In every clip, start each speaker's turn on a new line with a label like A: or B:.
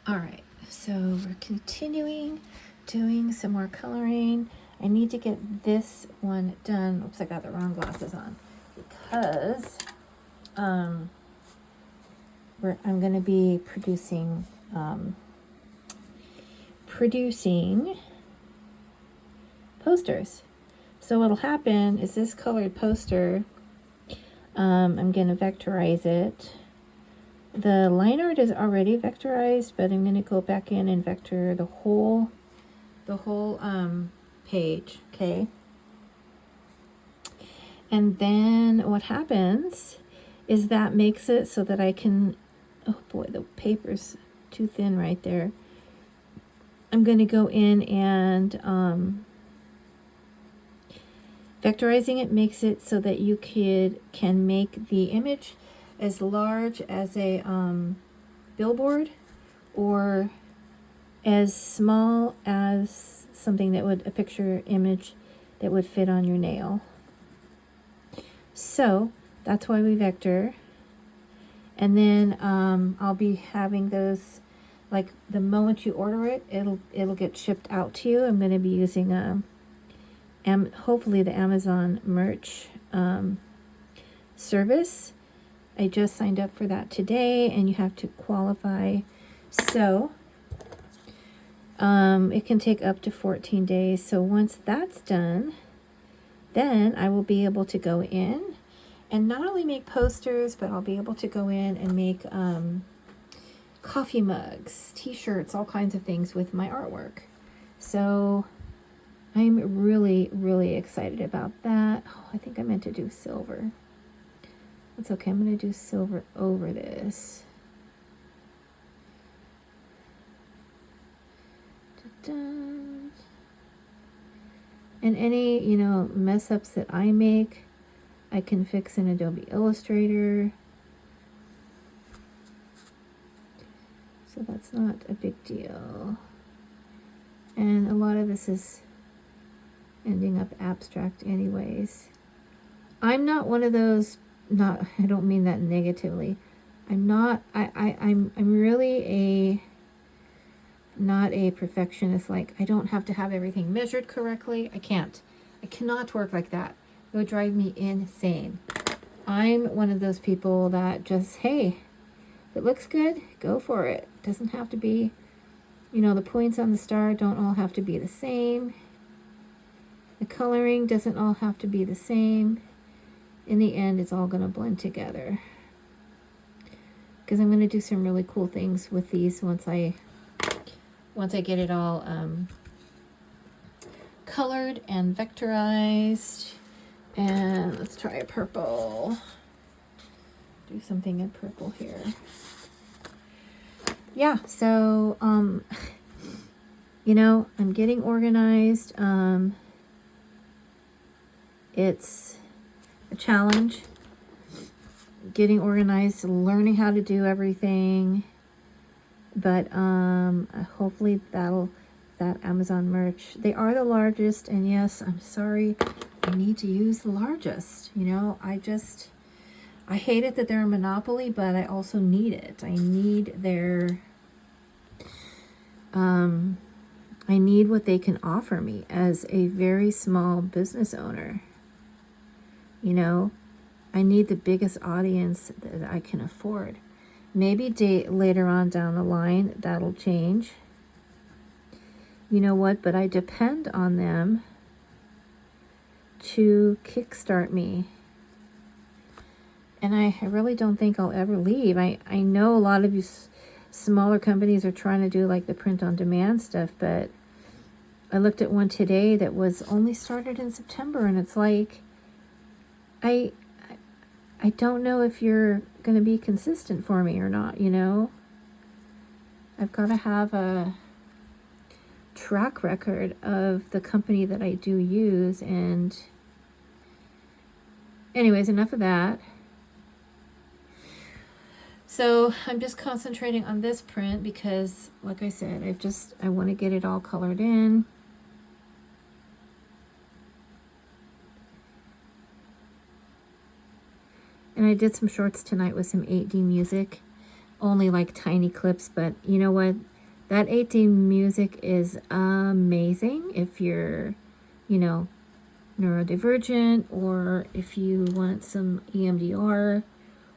A: All right, so we're continuing doing some more coloring. I need to get this one done. Oops, I got the wrong glasses on because I'm going to be producing posters. So what'll happen is this colored poster, I'm going to vectorize it. The line art is already vectorized, but I'm going to go back in and vector the whole page, okay? And then what happens is that makes it so that I can, oh boy, the paper's too thin right there. I'm going to go in and vectorizing it makes it so that you can make the image as large as a billboard or as small as something that would, a picture image that would fit on your nail. So that's why we vector. And then I'll be having those, like the moment you order it, it'll get shipped out to you. I'm going to be using hopefully the Amazon merch service. I just signed up for that today, and you have to qualify. So it can take up to 14 days. So once that's done, then I will be able to go in and not only make posters, but I'll be able to go in and make coffee mugs, t-shirts, all kinds of things with my artwork. So I'm really, really excited about that. Oh, I think I meant to do silver. That's okay. I'm going to do silver over this. Da-da. And any, mess ups that I make, I can fix in Adobe Illustrator. So that's not a big deal. And a lot of this is ending up abstract anyways. I'm not one of those, I don't mean that negatively. I'm really not a perfectionist. Like, I don't have to have everything measured correctly. I cannot work like that. It would drive me insane. I'm one of those people that just, hey, if it looks good, go for it. It doesn't have to be, the points on the star don't all have to be the same. The coloring doesn't all have to be the same. In the end, it's all going to blend together. Because I'm going to do some really cool things with these once I get it all colored and vectorized. And let's try a purple. Do something in purple here. Yeah, so I'm getting organized. It's a challenge. Getting organized, learning how to do everything. But hopefully that Amazon merch, they are the largest, and yes, I'm sorry, I need to use the largest. I hate it that they're a monopoly, but I also need it. I need I need what they can offer me as a very small business owner. I need the biggest audience that I can afford. Maybe later on down the line, that'll change. You know what? But I depend on them to kickstart me. And I really don't think I'll ever leave. I know a lot of you smaller companies are trying to do like the print-on-demand stuff, but I looked at one today that was only started in September, and it's like, I don't know if you're going to be consistent for me or not, I've got to have a track record of the company that I do use. And anyways, enough of that. So I'm just concentrating on this print because, like I said, I want to get it all colored in. And I did some shorts tonight with some 8D music, only like tiny clips, but you know what? That 18 music is amazing if you're, you know, neurodivergent, or if you want some EMDR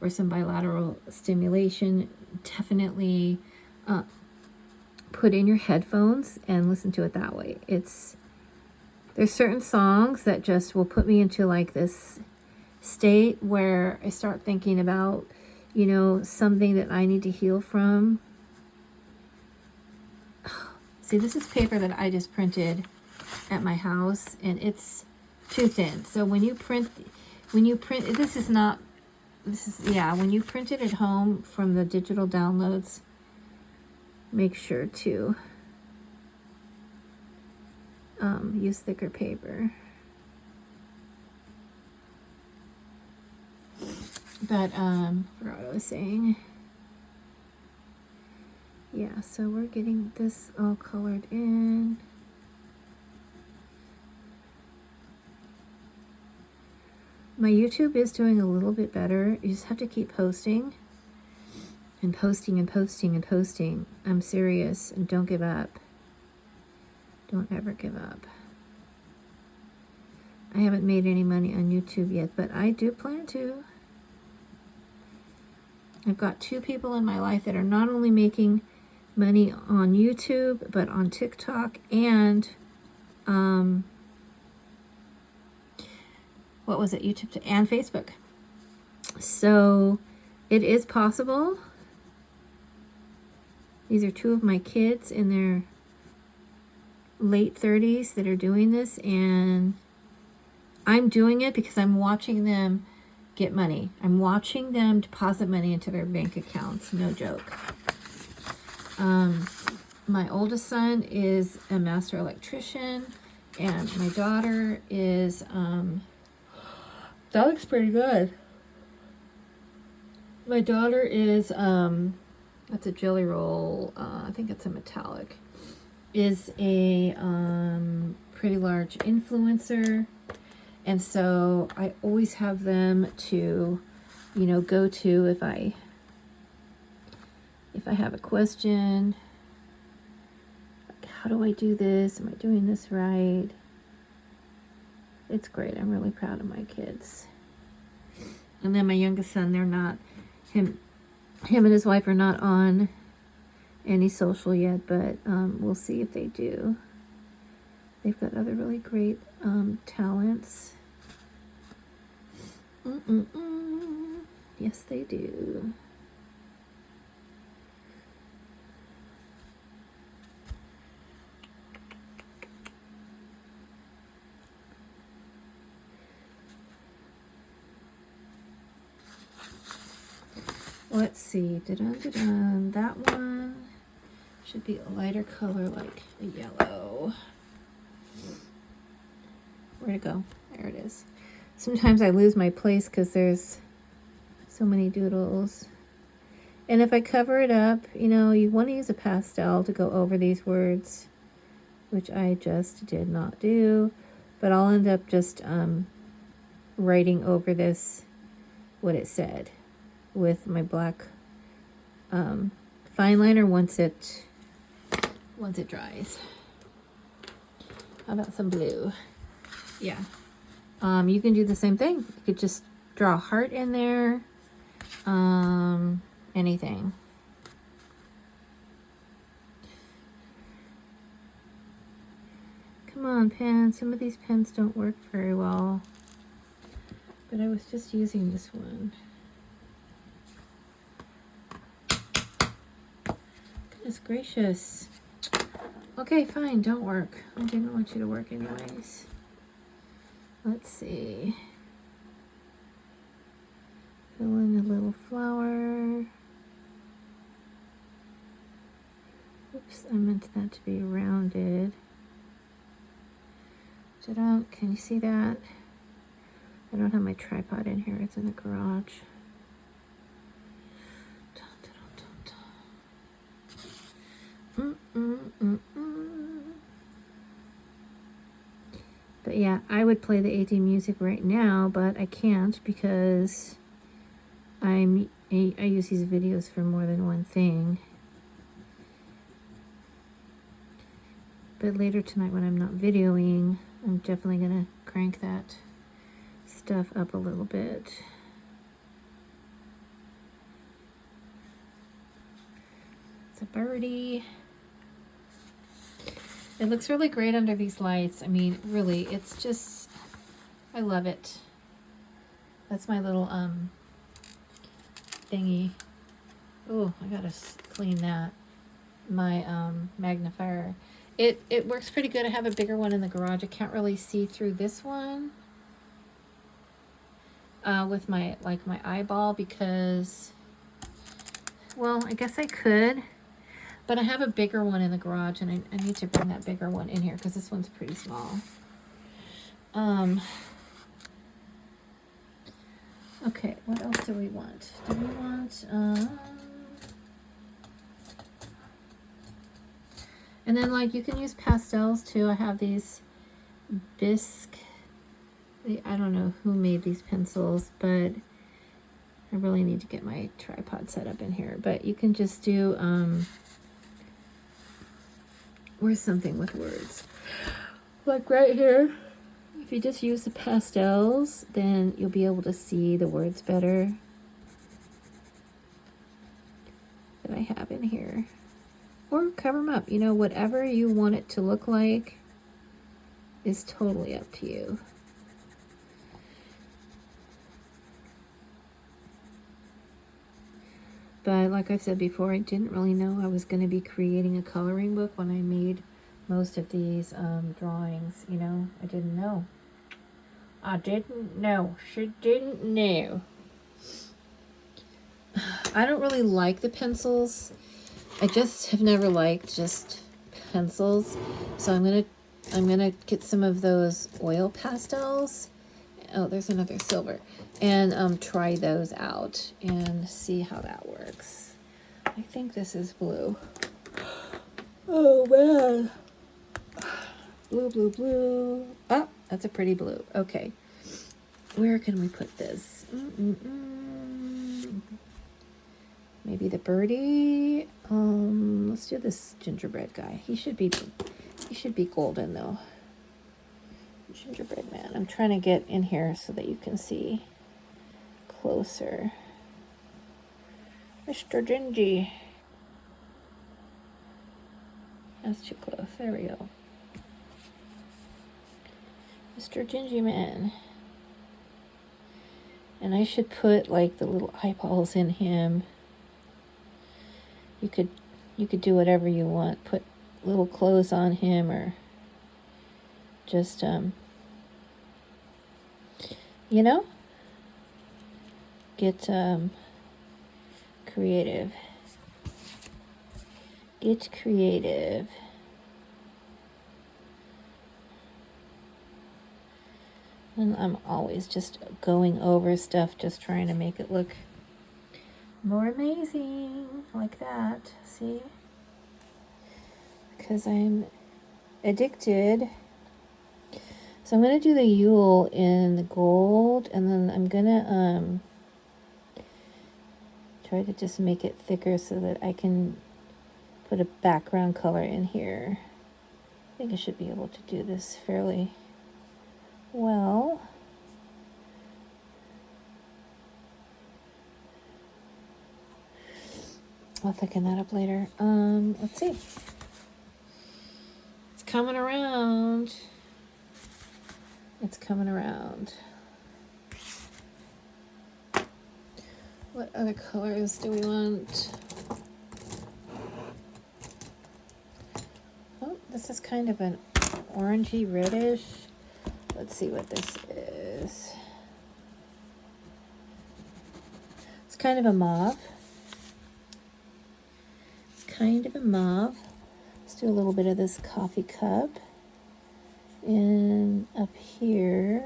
A: or some bilateral stimulation. Definitely put in your headphones and listen to it that way. There's certain songs that just will put me into like this state where I start thinking about, you know, something that I need to heal from. See, this is paper that I just printed at my house, and it's too thin. So when you print, when you print it at home from the digital downloads, make sure to use thicker paper. But I forgot what I was saying. Yeah, so we're getting this all colored in. My YouTube is doing a little bit better. You just have to keep posting and posting and posting and posting. I'm serious, and don't give up. Don't ever give up. I haven't made any money on YouTube yet, but I do plan to. I've got 2 people in my life that are not only making money on YouTube, but on TikTok and what was it? YouTube and Facebook. So it is possible. These are 2 of my kids in their late 30s that are doing this, and I'm doing it because I'm watching them get money. I'm watching them deposit money into their bank accounts. No joke. My oldest son is a master electrician, and my daughter is that looks pretty good. My daughter is that's a jelly roll, I think it's a metallic, is a pretty large influencer. And so I always have them to, you know, go to if I have a question. Like, how do I do this? Am I doing this right? It's great. I'm really proud of my kids. And then my youngest son, they're not, him and his wife are not on any social yet, but we'll see if they do. They've got other really great talents. Yes, they do. Let's see. That one should be a lighter color, like a yellow. Where'd it go? There it is. Sometimes I lose my place because there's so many doodles. And if I cover it up, you know, you want to use a pastel to go over these words, which I just did not do. But I'll end up just writing over this what it said with my black fine liner once it dries. How about some blue? Yeah. You can do the same thing. You could just draw a heart in there. Anything. Come on, pen. Some of these pens don't work very well. But I was just using this one. Goodness gracious. Okay, fine. Don't work. I didn't want you to work anyways. Let's see. Fill in a little flower. Oops, I meant that to be rounded. Ta-da. Can you see that? I don't have my tripod in here. It's in the garage. But yeah, I would play the AD music right now, but I can't because I use these videos for more than one thing. But later tonight when I'm not videoing, I'm definitely gonna crank that stuff up a little bit. It's a birdie. It looks really great under these lights. I mean, really, it's just, I love it. That's my little thingy. Oh, I gotta clean that. My magnifier. It works pretty good. I have a bigger one in the garage. I can't really see through this one with my eyeball because, well, I guess I could. But I have a bigger one in the garage, and I need to bring that bigger one in here because this one's pretty small. Okay, what else do we want? Do we want, and then, like, you can use pastels, too. I have these bisque, I don't know who made these pencils, but I really need to get my tripod set up in here. But you can just do, where's something with words? Like right here. If you just use the pastels, then you'll be able to see the words better that I have in here. Or cover them up. You know, whatever you want it to look like is totally up to you. But like I said before, I didn't really know I was going to be creating a coloring book when I made most of these drawings. You know, I didn't know. I didn't know. She didn't know. I don't really like the pencils. I just have never liked just pencils. So I'm gonna get some of those oil pastels. Oh, there's another silver. And try those out and see how that works. I think this is blue. Oh man. Blue, blue, blue. Oh, that's a pretty blue. Okay. Where can we put this? Maybe the birdie. Let's do this gingerbread guy. He should be golden though. Gingerbread man. I'm trying to get in here so that you can see closer. Mr. Gingy. That's too close. There we go. Mr. Gingy man. And I should put like the little eyeballs in him. You could do whatever you want. Put little clothes on him or just you know, get creative. Get creative. And I'm always just going over stuff, just trying to make it look more amazing, like that, see? Because I'm addicted. So I'm going to do the Yule in the gold, and then I'm going to try to just make it thicker so that I can put a background color in here. I think I should be able to do this fairly well. I'll thicken that up later. Let's see. It's coming around. It's coming around. What other colors do we want? Oh, this is kind of an orangey reddish. Let's see what this is. It's kind of a mauve. It's kind of a mauve. Let's do a little bit of this coffee cup. And up here.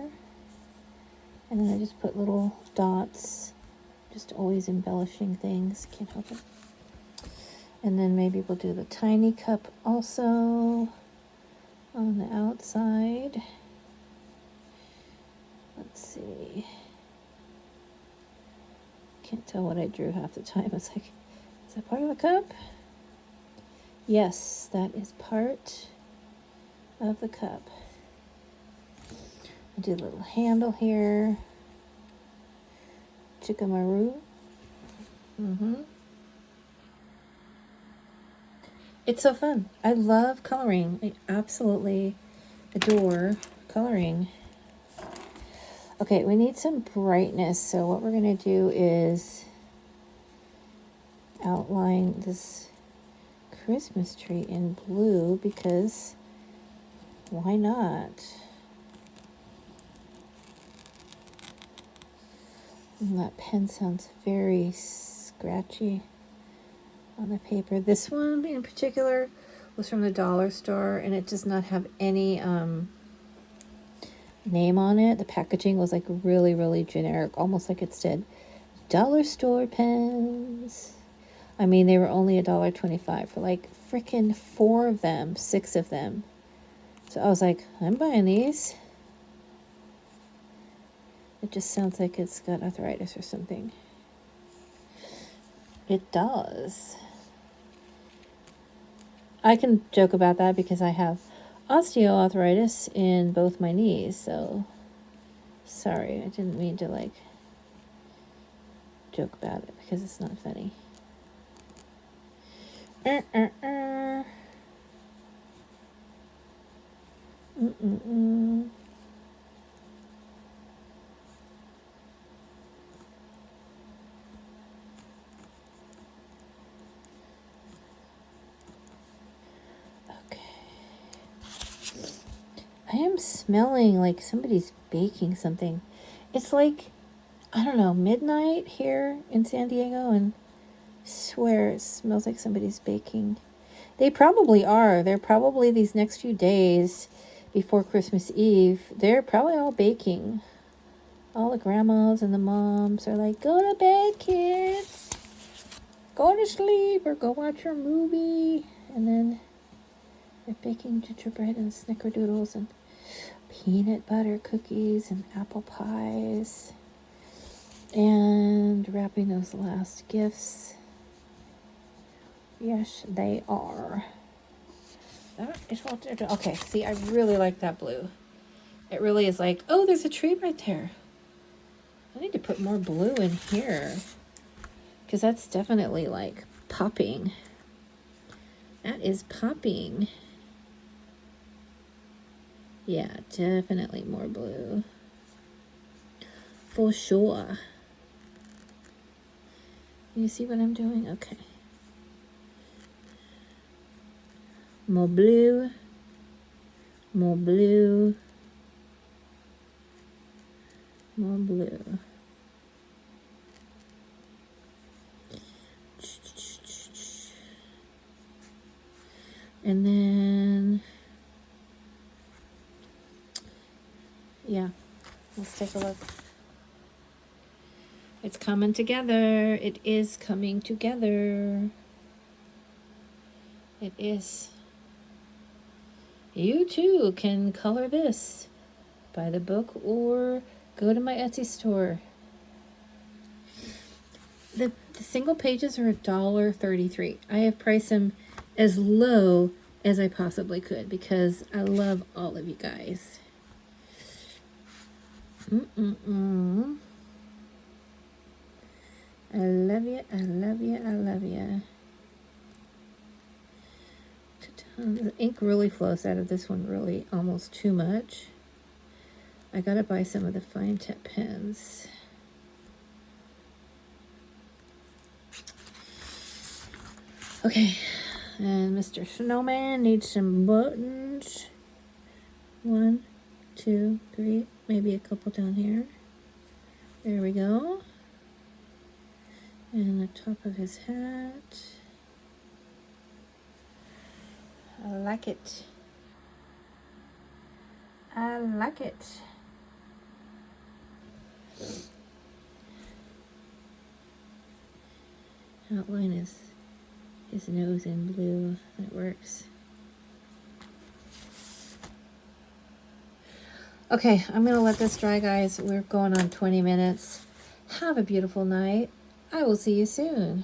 A: And then I just put little dots. Just always embellishing things. Can't help it. And then maybe we'll do the tiny cup also on the outside. Let's see. Can't tell what I drew half the time. It's like, is that part of the cup? Yes, that is part of the cup. I'll do a little handle here. Chikamaru. It's so fun. I love coloring. I absolutely adore coloring. Okay, we need some brightness. So what we're going to do is outline this Christmas tree in blue because why not? And that pen sounds very scratchy on the paper. This one in particular was from the dollar store and it does not have any name on it. The packaging was like really, really generic, almost like it said dollar store pens. I mean, they were only $1.25 for like freaking 4 of them, 6 of them. So I was like, I'm buying these. It just sounds like it's got arthritis or something. It does. I can joke about that because I have osteoarthritis in both my knees, so sorry, I didn't mean to like joke about it because it's not funny. I am smelling like somebody's baking something. It's like, I don't know, midnight here in San Diego, and I swear it smells like somebody's baking. They probably are. They're probably these next few days before Christmas Eve, they're probably all baking. All the grandmas and the moms are like, go to bed, kids. Go to sleep or go watch your movie. And then they're baking gingerbread and snickerdoodles and peanut butter cookies and apple pies and wrapping those last gifts. Yes, they are. That is what they're doing. Okay, see, I really like that blue. It really is like, oh, there's a tree right there. I need to put more blue in here because that's definitely like popping. That is popping. Yeah, definitely more blue. For sure. You see what I'm doing? Okay. More blue. More blue. More blue. And then, yeah, let's take a look. It's coming together. It is coming together. It is. You too can color this. Buy the book or go to my Etsy store. The single pages are $1.33. I have priced them as low as I possibly could because I love all of you guys. I love you, I love you, I love you. The ink really flows out of this one really almost too much. I gotta buy some of the fine tip pens. Okay, and Mr. Snowman needs some buttons. 1, 2, 3, maybe a couple down here. There we go. And the top of his hat. I like it. I like it. Outline his nose in blue. That works. Okay, I'm going to let this dry, guys. We're going on 20 minutes. Have a beautiful night. I will see you soon.